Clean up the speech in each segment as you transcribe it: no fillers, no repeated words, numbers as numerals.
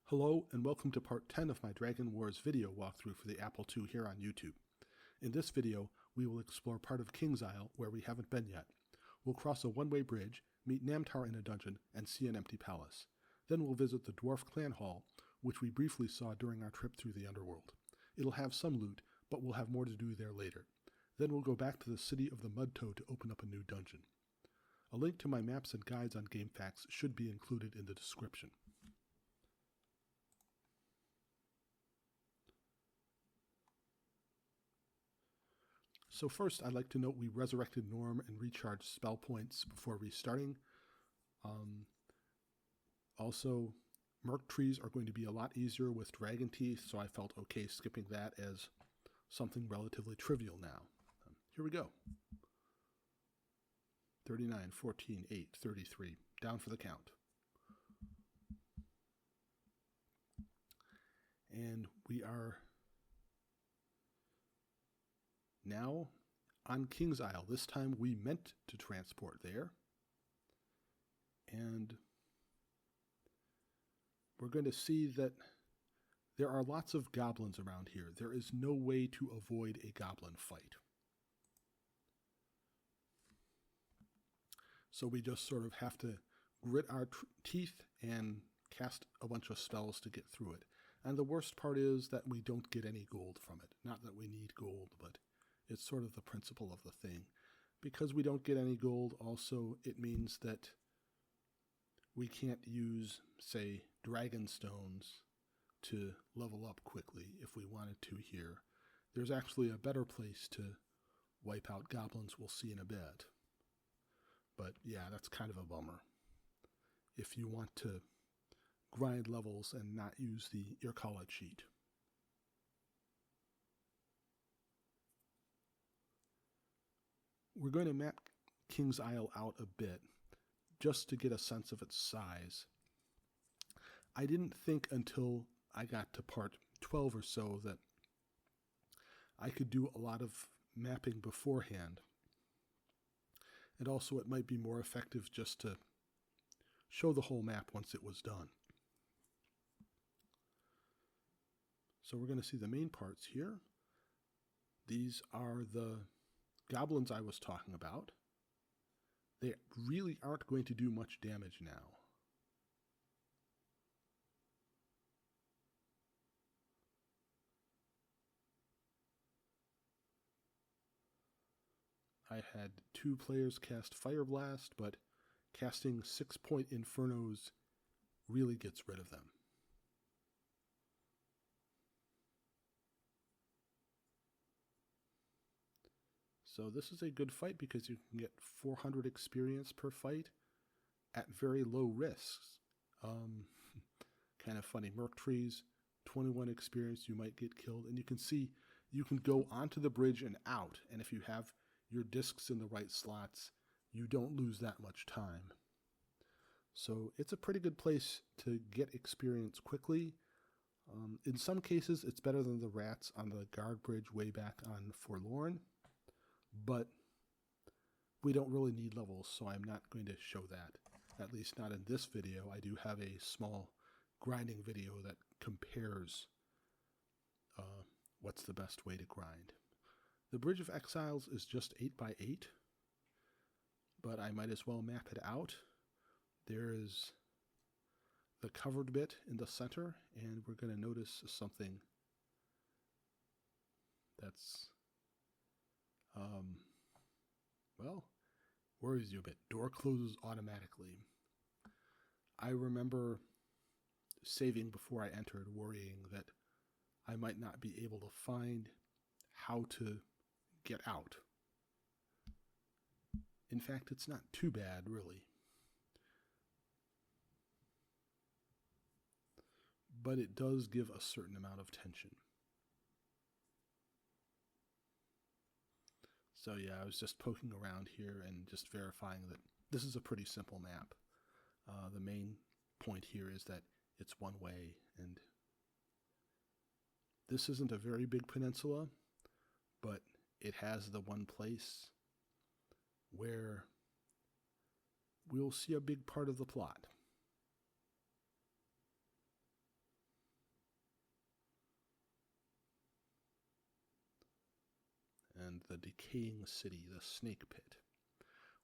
Hello and welcome to part 10 of my Dragon Wars video walkthrough for the Apple II here on YouTube. In this video, we will explore part of Kingsisle where we haven't been yet. We'll cross a one-way bridge, meet Namtar in a dungeon, and see an empty palace. Then we'll visit the Dwarf Clan Hall, which we briefly saw during our trip through the underworld. It'll have some loot, but we'll have more to do there later. Then we'll go back to the city of the Mudtoad to open up a new dungeon. A link to my maps and guides on GameFAQs should be included in the description. So first, I'd like to note we resurrected Norm and recharged spell points before restarting. Also, Merc Trees are going to be a lot easier with Dragon Teeth, so I felt okay skipping that as something relatively trivial now. Here we go. 39, 14, 8, 33. Down for the count. And we are now on Kingsisle. This time we meant to transport there. And we're going to see that there are lots of goblins around here. There is no way to avoid a goblin fight. So we just sort of have to grit our teeth and cast a bunch of spells to get through it. And the worst part is that we don't get any gold from it. Not that we need gold, but it's sort of the principle of the thing. Because we don't get any gold, also, it means that we can't use, say, dragon stones to level up quickly if we wanted to here. There's actually a better place to wipe out goblins we'll see in a bit. But yeah, that's kind of a bummer. If you want to grind levels and not use your college sheet. We're going to map Kingsisle out a bit, just to get a sense of its size. I didn't think until I got to part 12 or so that I could do a lot of mapping beforehand. And also it might be more effective just to show the whole map once it was done. So we're going to see the main parts here. These are the Goblins I was talking about. They really aren't going to do much damage now. I had 2 players cast Fire Blast, but casting 6-point Infernos really gets rid of them. So this is a good fight because you can get 400 experience per fight at very low risks. Kind of funny. Merc Trees, 21 experience, you might get killed. And you can see you can go onto the bridge and out. And if you have your discs in the right slots, you don't lose that much time. So it's a pretty good place to get experience quickly. In some cases, it's better than the rats on the guard bridge way back on Forlorn. But we don't really need levels, so I'm not going to show that. At least not in this video. I do have a small grinding video that compares what's the best way to grind. The Bridge of Exiles is just 8x8, but I might as well map it out. There is the covered bit in the center, and we're going to notice something that's well, worries you a bit. Door closes automatically. I remember saving before I entered, worrying that I might not be able to find how to get out. In fact, it's not too bad, really. But it does give a certain amount of tension. So yeah, I was just poking around here and just verifying that this is a pretty simple map. The main point here is that it's one way, and this isn't a very big peninsula, but it has the one place where we'll see a big part of the plot. the decaying city, the snake pit.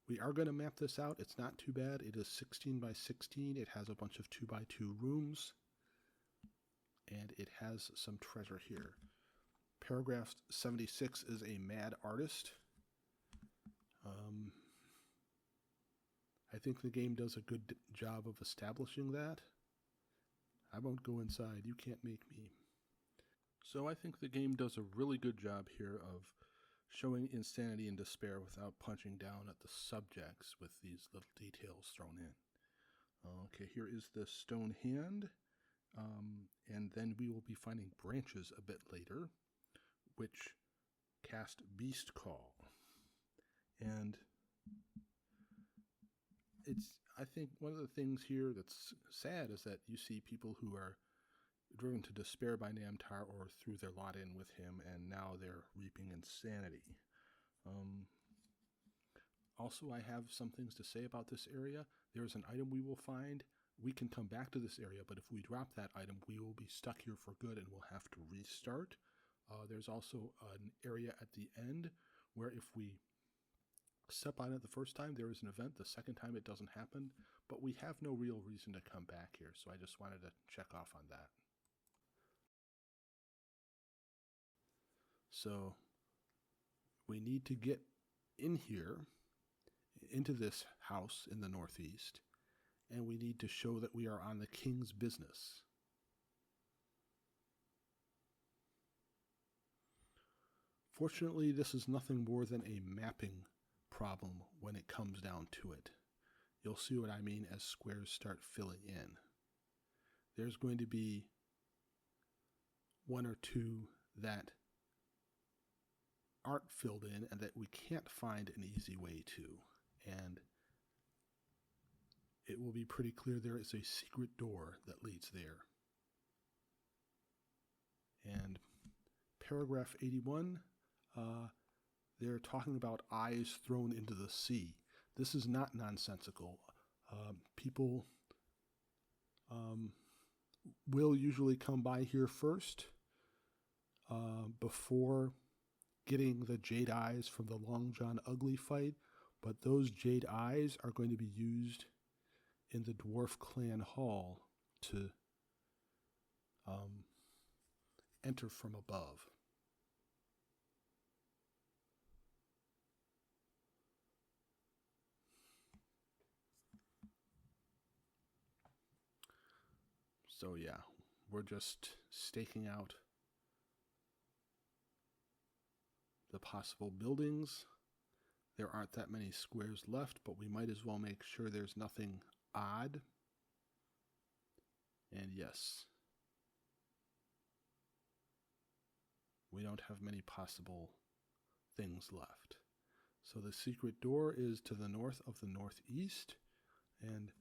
We are going to map this out. It's not too bad. It is 16 by 16. It has a bunch of 2 by 2 rooms. And it has some treasure here. Paragraph 76 is a mad artist. I think the game does a good job of establishing that. I won't go inside. You can't make me. So I think the game does a really good job here of showing insanity and despair without punching down at the subjects with these little details thrown in. Okay, here is the stone hand. And then we will be finding branches a bit later, which cast Beast Call. And I think one of the things here that's sad is that you see people who are driven to despair by Namtar or threw their lot in with him, and now they're reaping insanity. Also, I have some things to say about this area. There's an item we will find. We can come back to this area, but if we drop that item, we will be stuck here for good and we'll have to restart. There's also an area at the end where if we step on it the first time, there is an event. The second time, it doesn't happen, but we have no real reason to come back here, so I just wanted to check off on that. So we need to get in here, into this house in the northeast, and we need to show that we are on the king's business. Fortunately, this is nothing more than a mapping problem when it comes down to it. You'll see what I mean as squares start filling in. There's going to be one or two that aren't filled in and that we can't find an easy way to. And it will be pretty clear there is a secret door that leads there. And paragraph 81, they're talking about eyes thrown into the sea. This is not nonsensical. People will usually come by here first before getting the jade eyes from the Long John Ugly fight, but those jade eyes are going to be used in the Dwarf Clan Hall to enter from above. So yeah, we're just staking out the possible buildings. There aren't that many squares left, but we might as well make sure there's nothing odd. And yes, we don't have many possible things left. So the secret door is to the north of the northeast, and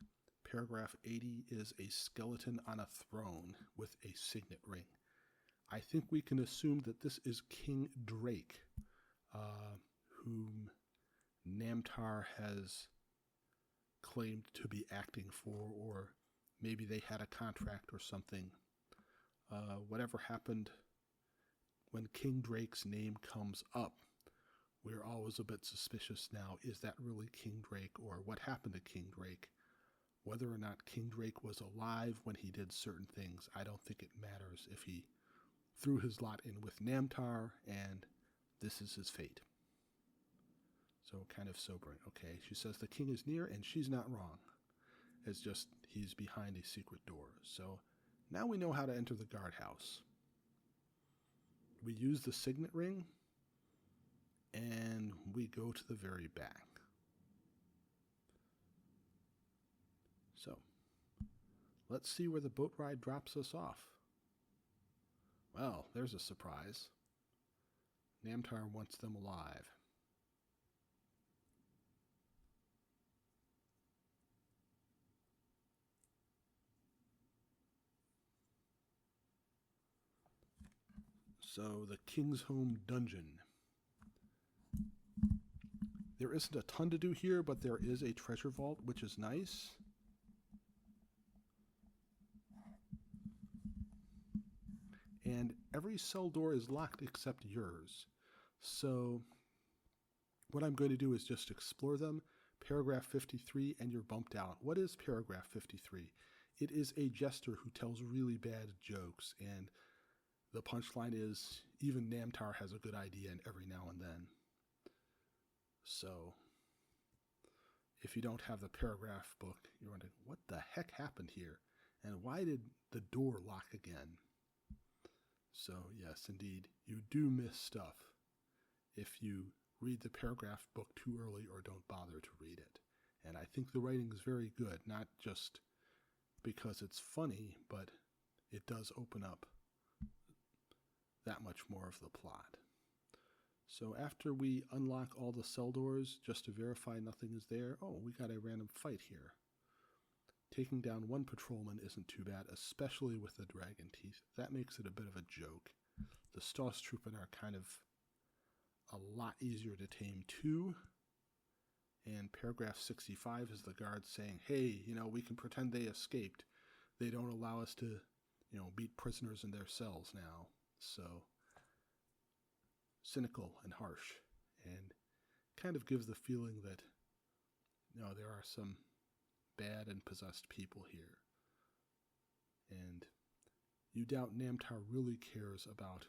paragraph 80 is a skeleton on a throne with a signet ring. I think we can assume that this is King Drake, whom Namtar has claimed to be acting for, or maybe they had a contract or something. Whatever happened, when King Drake's name comes up, we're always a bit suspicious now. Is that really King Drake, or what happened to King Drake? Whether or not King Drake was alive when he did certain things, I don't think it matters if he threw his lot in with Namtar, and this is his fate. So kind of sobering. Okay, she says the king is near, and she's not wrong. It's just he's behind a secret door. So now we know how to enter the guardhouse. We use the signet ring, and we go to the very back. So let's see where the boat ride drops us off. Well, there's a surprise. Namtar wants them alive. So the Kingshome dungeon. There isn't a ton to do here, but there is a treasure vault, which is nice. And every cell door is locked except yours. So what I'm going to do is just explore them. Paragraph 53, and you're bumped out. What is paragraph 53? It is a jester who tells really bad jokes, and the punchline is even Namtar has a good idea every now and then. So, if you don't have the paragraph book, you're wondering, what the heck happened here? And why did the door lock again? So, yes, indeed, you do miss stuff if you read the paragraph book too early or don't bother to read it. And I think the writing is very good, not just because it's funny, but it does open up that much more of the plot. So after we unlock all the cell doors, just to verify nothing is there, oh, we got a random fight here. Taking down one patrolman isn't too bad, especially with the dragon teeth. That makes it a bit of a joke. The Stoßtruppen are kind of a lot easier to tame too. And paragraph 65 is the guard saying, hey, we can pretend they escaped. They don't allow us to, beat prisoners in their cells now. So, cynical and harsh, and kind of gives the feeling that, there are some bad and possessed people here. And you doubt Namtar really cares about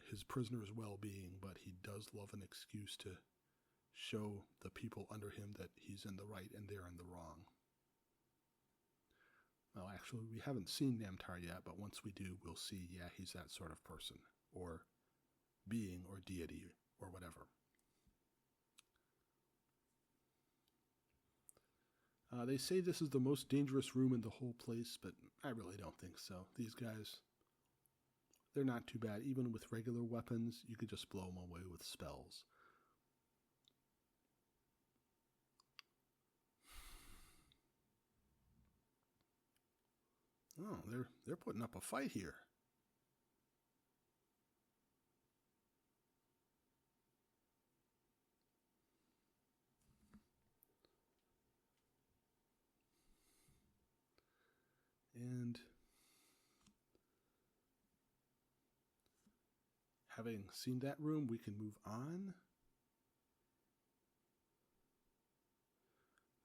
his prisoner's well-being, but he does love an excuse to show the people under him that he's in the right and they're in the wrong. Well, actually, we haven't seen Namtar yet, but once we do, we'll see, yeah, he's that sort of person, or being, or deity, or whatever. They say this is the most dangerous room in the whole place, but I really don't think so. These guys, they're not too bad. Even with regular weapons, you could just blow them away with spells. Oh, they're putting up a fight here. And having seen that room, we can move on.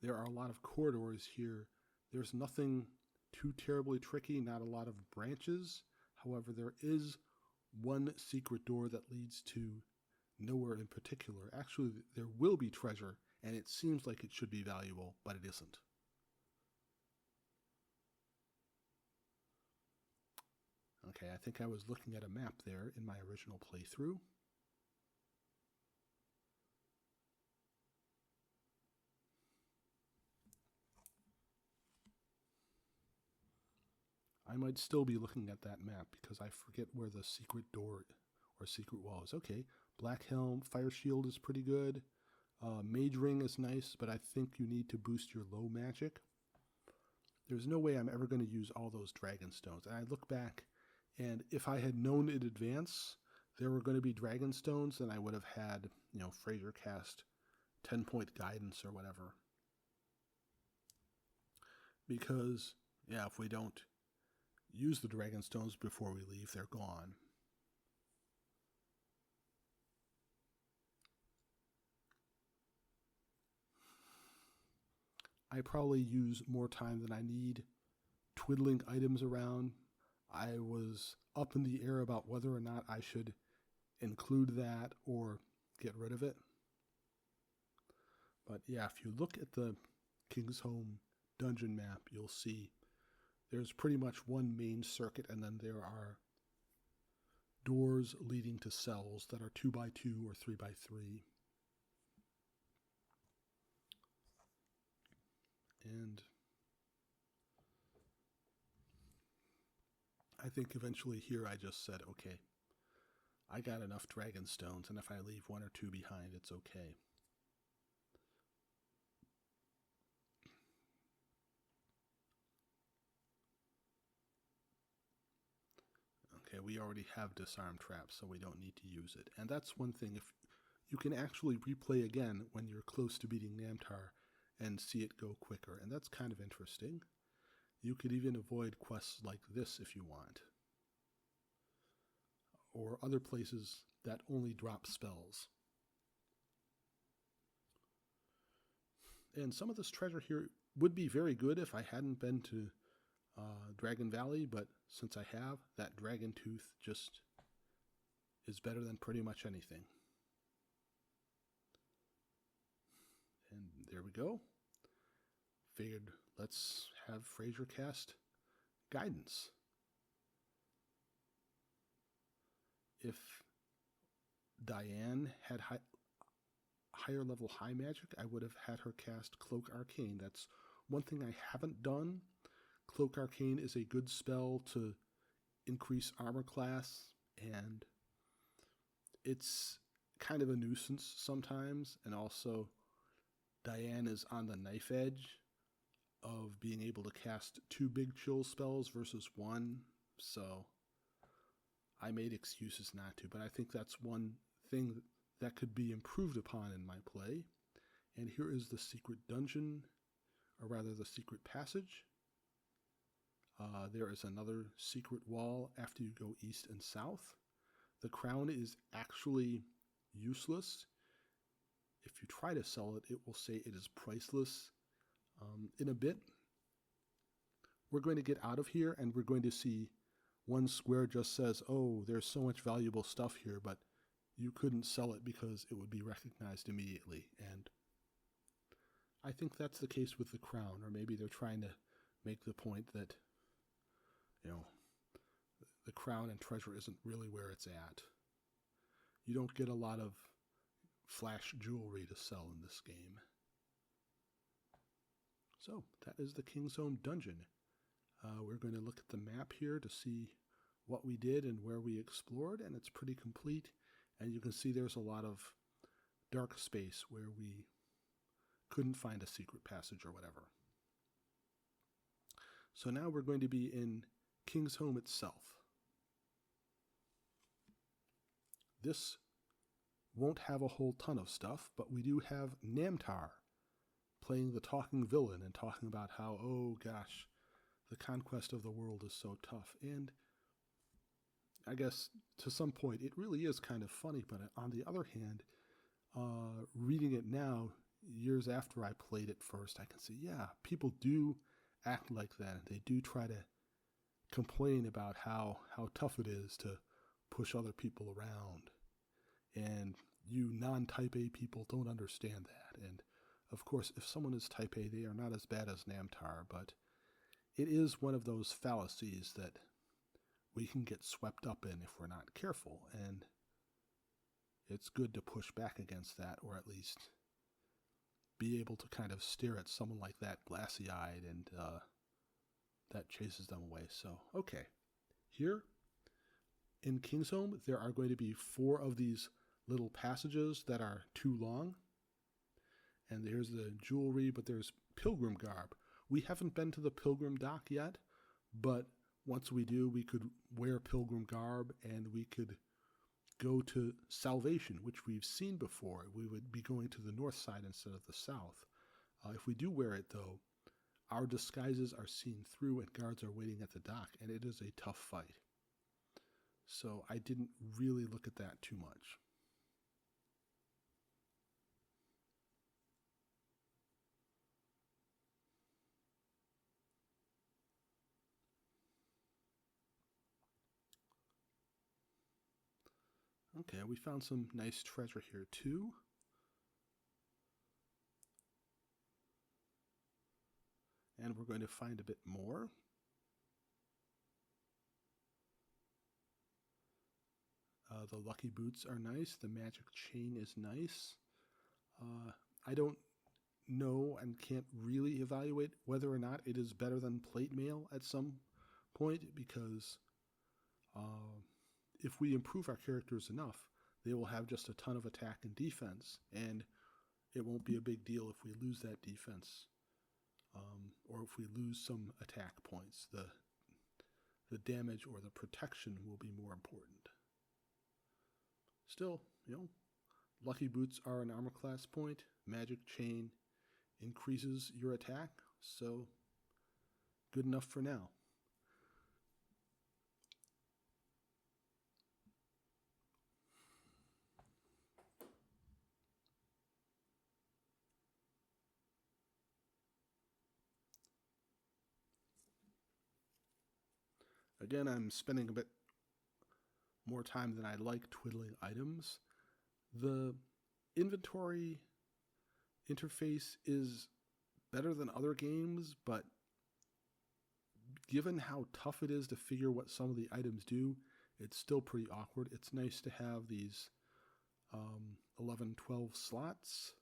There are a lot of corridors here. There's nothing too terribly tricky, not a lot of branches. However, there is one secret door that leads to nowhere in particular. Actually, there will be treasure, and it seems like it should be valuable, but it isn't. Okay, I think I was looking at a map there in my original playthrough. I might still be looking at that map because I forget where the secret door or secret wall is. Okay, black helm, fire shield is pretty good. Mage ring is nice, but I think you need to boost your low magic. There's no way I'm ever going to use all those dragon stones. And I look back, and if I had known in advance there were going to be dragon stones, then I would have had, Fraser cast 10-point guidance or whatever. Because, yeah, if we don't use the dragon stones before we leave, they're gone. I probably use more time than I need twiddling items around. I was up in the air about whether or not I should include that or get rid of it. But yeah, if you look at the Kingshome dungeon map, you'll see there's pretty much one main circuit, and then there are doors leading to cells that are 2x2 or 3x3. And I think eventually here I just said, okay, I got enough dragon stones, and if I leave one or two behind, it's okay. Okay, we already have disarm traps, so we don't need to use it. And that's one thing, if you can actually replay again when you're close to beating Namtar and see it go quicker, and that's kind of interesting. You could even avoid quests like this if you want, or other places that only drop spells. And some of this treasure here would be very good if I hadn't been to Dragon Valley, but since I have, that dragon tooth just is better than pretty much anything. And there we go. Figured let's have Fraser cast Guidance. If Diane had higher level high magic, I would have had her cast Cloak Arcane. That's one thing I haven't done. Cloak Arcane is a good spell to increase armor class, and it's kind of a nuisance sometimes, and also Diane is on the knife edge of being able to cast 2 big chill spells versus 1, so I made excuses not to, but I think that's one thing that could be improved upon in my play. And here is the secret dungeon, or rather the secret passage. There is another secret wall after you go east and south. The crown is actually useless. If you try to sell it, it will say it is priceless. In a bit, we're going to get out of here and we're going to see one square just says, oh, there's so much valuable stuff here, but you couldn't sell it because it would be recognized immediately. And I think that's the case with the crown, or maybe they're trying to make the point that, you know, the crown and treasure isn't really where it's at. You don't get a lot of flash jewelry to sell in this game. So that is the Kingshome dungeon. We're going to look at the map here to see what we did and where we explored, and it's pretty complete. And you can see there's a lot of dark space where we couldn't find a secret passage or whatever. So now we're going to be in Kingshome itself. This won't have a whole ton of stuff, but we do have Namtar playing the talking villain and talking about how, oh gosh, the conquest of the world is so tough. And I guess to some point it really is kind of funny, but on the other hand, reading it now, years after I played it first, I can see, yeah, people do act like that. They do try to complain about how tough it is to push other people around. And you non-type A people don't understand that. And of course, if someone is type A, they are not as bad as Namtar, but it is one of those fallacies that we can get swept up in if we're not careful. And it's good to push back against that, or at least be able to kind of stare at someone like that glassy-eyed, and that chases them away. So, okay. Here in Kingshome, there are going to be 4 of these little passages that are too long. And there's the jewelry, but there's Pilgrim garb. We haven't been to the Pilgrim dock yet, but once we do, we could wear Pilgrim garb and we could go to Salvation, which we've seen before. We would be going to the north side instead of the south. If we do wear it, though, our disguises are seen through and guards are waiting at the dock, and it is a tough fight. So I didn't really look at that too much. Okay, we found some nice treasure here too. And we're going to find a bit more. The lucky boots are nice. The magic chain is nice. I don't know and can't really evaluate whether or not it is better than plate mail at some point, because if we improve our characters enough, they will have just a ton of attack and defense, and it won't be a big deal if we lose that defense, or if we lose some attack points. The damage or the protection will be more important. Still, lucky boots are an armor class point. Magic chain increases your attack, so good enough for now. Again, I'm spending a bit more time than I like twiddling items. The inventory interface is better than other games, but given how tough it is to figure what some of the items do, it's still pretty awkward. It's nice to have these 11, 12 slots.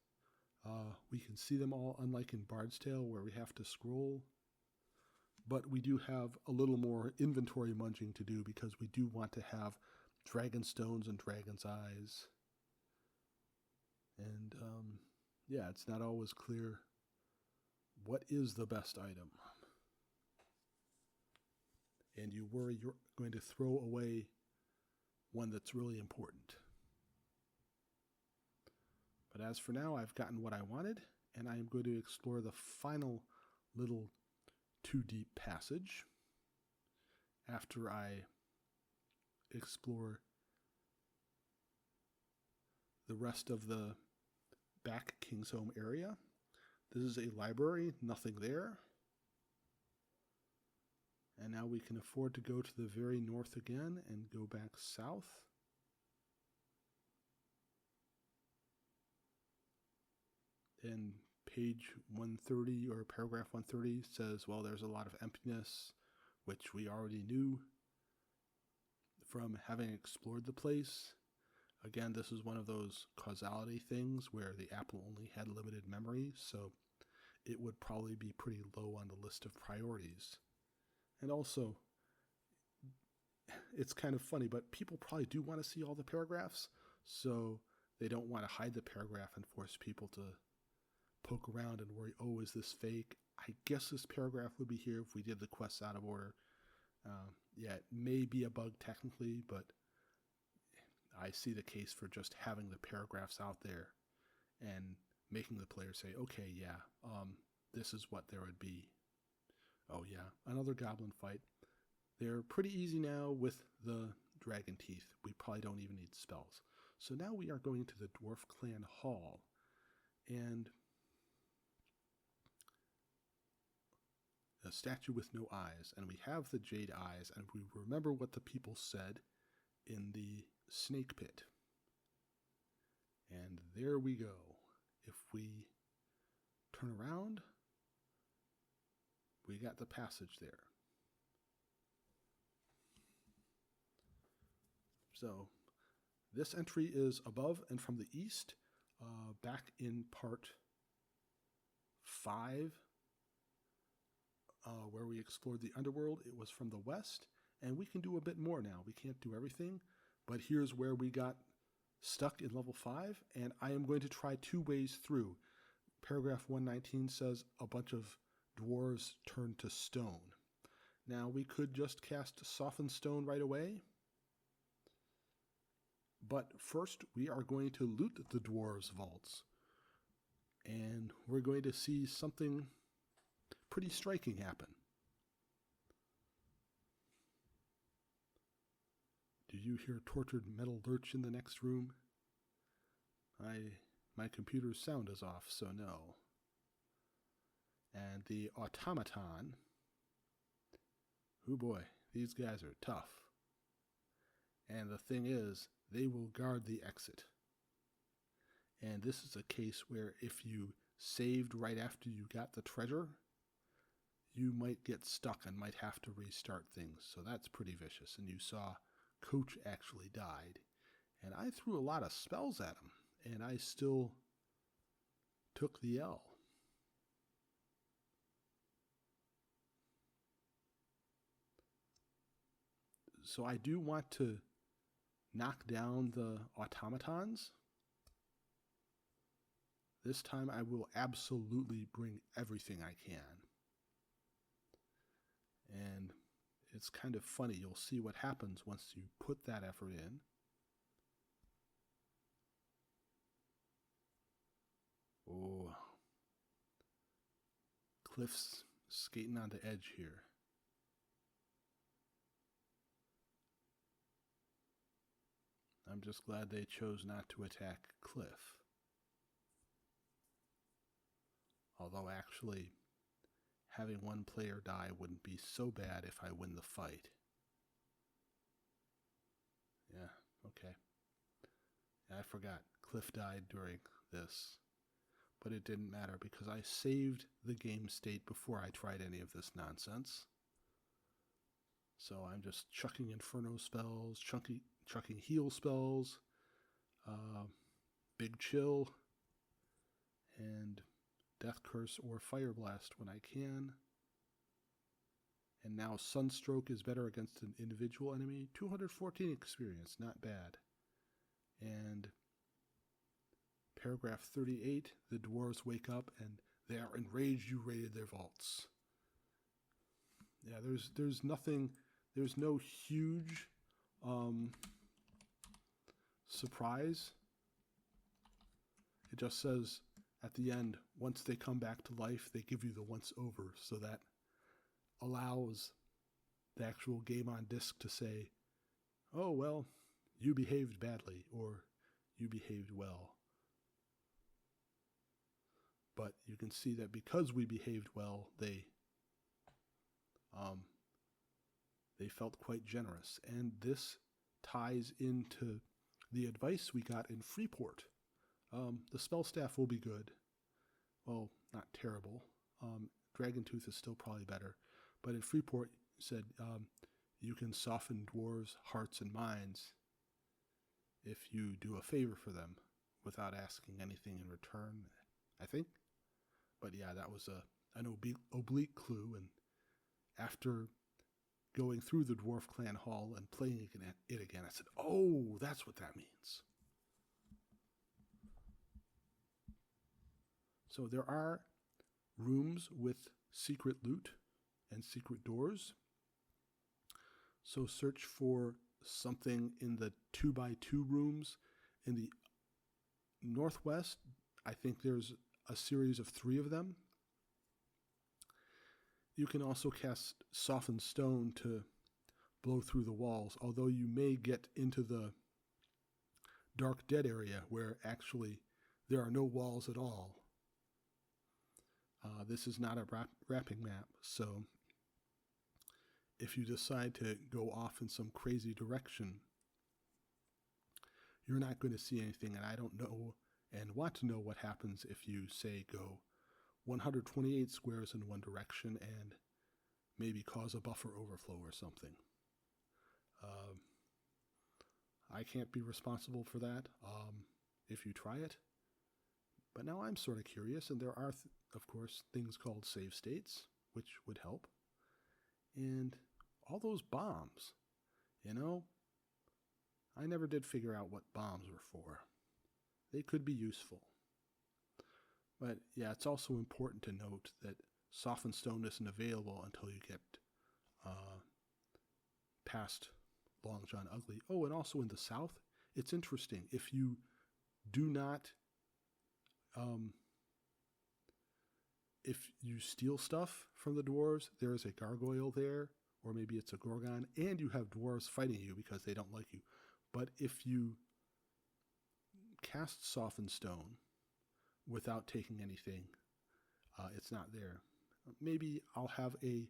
We can see them all, unlike in Bard's Tale where we have to scroll. But we do have a little more inventory munging to do because we do want to have dragon stones and dragon's eyes. And yeah, it's not always clear what is the best item. And you worry you're going to throw away one that's really important. But as for now, I've gotten what I wanted, and I am going to explore the final little 2D passage after I explore the rest of the back Kingshome area. This is a library, nothing there. And now we can afford to go to the very north again and go back south. And page 130 or paragraph 130 says, well, there's a lot of emptiness, which we already knew from having explored the place. Again, this is one of those causality things where the apple only had limited memory, so it would probably be pretty low on the list of priorities. And also, it's kind of funny, but people probably do want to see all the paragraphs, so they don't want to hide the paragraph and force people to poke around and worry, oh, is this fake? I guess this paragraph would be here if we did the quests out of order. Yeah, it may be a bug technically, but I see the case for just having the paragraphs out there and making the player say, okay, yeah, this is what there would be. Oh yeah, another goblin fight. They're pretty easy now with the dragon teeth. We probably don't even need spells. So now we are going to the Dwarf Clan Hall. And a statue with no eyes. And we have the jade eyes. And we remember what the people said in the snake pit. And there we go. If we turn around, we got the passage there. So this entry is above and from the east. Back in part 5, where we explored the underworld, it was from the west. And we can do a bit more now. We can't do everything, but here's where we got stuck in level 5. And I am going to try 2 ways through. Paragraph 119 says a bunch of dwarves turn to stone. Now we could just cast Soften Stone right away. But first we are going to loot the dwarves' vaults. And we're going to see something pretty striking happen. Do you hear tortured metal lurch in the next room? My computer's sound is off, so no. And the automaton, oh boy, these guys are tough. And the thing is, they will guard the exit. And this is a case where if you saved right after you got the treasure, you might get stuck and might have to restart things. So that's pretty vicious. And you saw Coach actually died. And I threw a lot of spells at him, and I still took the L. So I do want to knock down the automatons. This time I will absolutely bring everything I can. And it's kind of funny. You'll see what happens once you put that effort in. Oh. Cliff's skating on the edge here. I'm just glad they chose not to attack Cliff. Although actually, having one player die wouldn't be so bad if I win the fight. Yeah, okay. I forgot. Cliff died during this. But it didn't matter because I saved the game state before I tried any of this nonsense. So I'm just chucking Inferno spells, chucking heal spells, Big Chill, and Death Curse or Fire Blast when I can. And now Sunstroke is better against an individual enemy. 214 experience, not bad. And paragraph 38, the dwarves wake up and they are enraged you raided their vaults. Yeah, there's nothing, there's no huge surprise. It just says at the end, once they come back to life, they give you the once over, so that allows the actual game on disc to say, oh, well, you behaved badly, or you behaved well. But you can see that because we behaved well, they felt quite generous. And this ties into the advice we got in Freeport. The spell staff will be good. Well, not terrible. Dragon Tooth is still probably better. But in Freeport, it said you can soften dwarves' hearts and minds if you do a favor for them without asking anything in return, I think. But yeah, that was an oblique clue. And after going through the Dwarf Clan Hall and playing it again, I said, oh, that's what that means. So there are rooms with secret loot and secret doors. So search for something in the 2x2 rooms. In the northwest, I think there's a series of 3 of them. You can also cast Softened Stone to blow through the walls, although you may get into the Dark Dead area where actually there are no walls at all. This is not a wrapping map, so if you decide to go off in some crazy direction, you're not going to see anything, and I don't know and want to know what happens if you, say, go 128 squares in one direction and maybe cause a buffer overflow or something. I can't be responsible for that if you try it. But now I'm sort of curious, and there are, of course, things called save states, which would help. And all those bombs, you know, I never did figure out what bombs were for. They could be useful. But yeah, it's also important to note that Softened Stone isn't available until you get past Long John Ugly. Oh, and also in the south, it's interesting. If you do not, if you steal stuff from the dwarves, there is a gargoyle there, or maybe it's a gorgon, and you have dwarves fighting you because they don't like you. But if you cast Softened Stone without taking anything, it's not there. Maybe I'll have a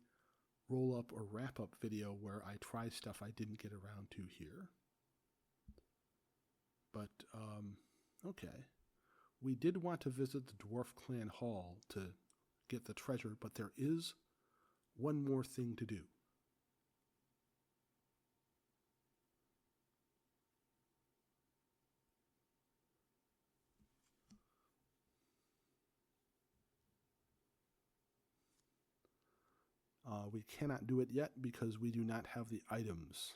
roll-up or wrap-up video where I try stuff I didn't get around to here. But, okay. We did want to visit the Dwarf Clan Hall to get the treasure, but there is one more thing to do. We cannot do it yet because we do not have the items,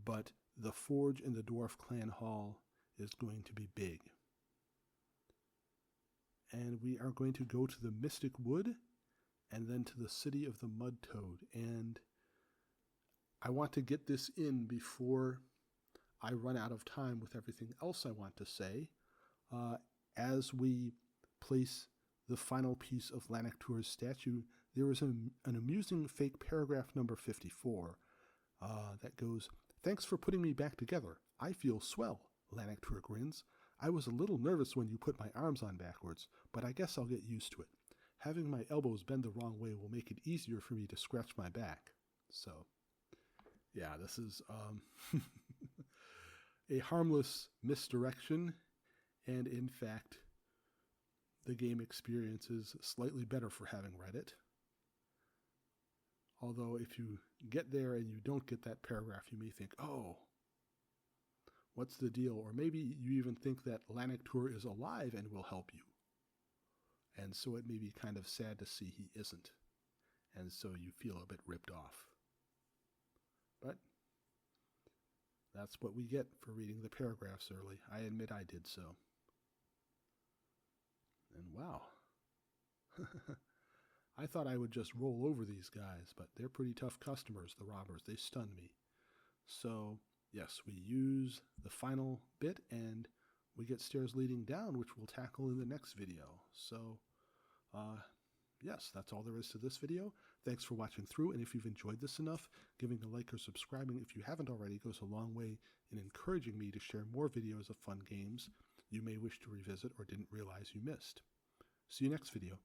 but the forge in the Dwarf Clan Hall is going to be big. And we are going to go to the Mystic Wood and then to the City of the Mud Toad. And I want to get this in before I run out of time with everything else I want to say. As we place the final piece of Lanaktur's statue, there is an amusing fake paragraph number 54 that goes, "Thanks for putting me back together. I feel swell." Lanaktur grins. "I was a little nervous when you put my arms on backwards, but I guess I'll get used to it. Having my elbows bend the wrong way will make it easier for me to scratch my back." So, yeah, this is a harmless misdirection, and in fact, the game experience is slightly better for having read it. Although if you get there and you don't get that paragraph, you may think, oh, what's the deal? Or maybe you even think that Lanaktur is alive and will help you. And so it may be kind of sad to see he isn't. And so you feel a bit ripped off. But that's what we get for reading the paragraphs early. I admit I did so. And wow. I thought I would just roll over these guys, but they're pretty tough customers, the robbers. They stun me. So, yes, we use the final bit, and we get stairs leading down, which we'll tackle in the next video. So, yes, that's all there is to this video. Thanks for watching through, and if you've enjoyed this enough, giving a like or subscribing if you haven't already goes a long way in encouraging me to share more videos of fun games you may wish to revisit or didn't realize you missed. See you next video.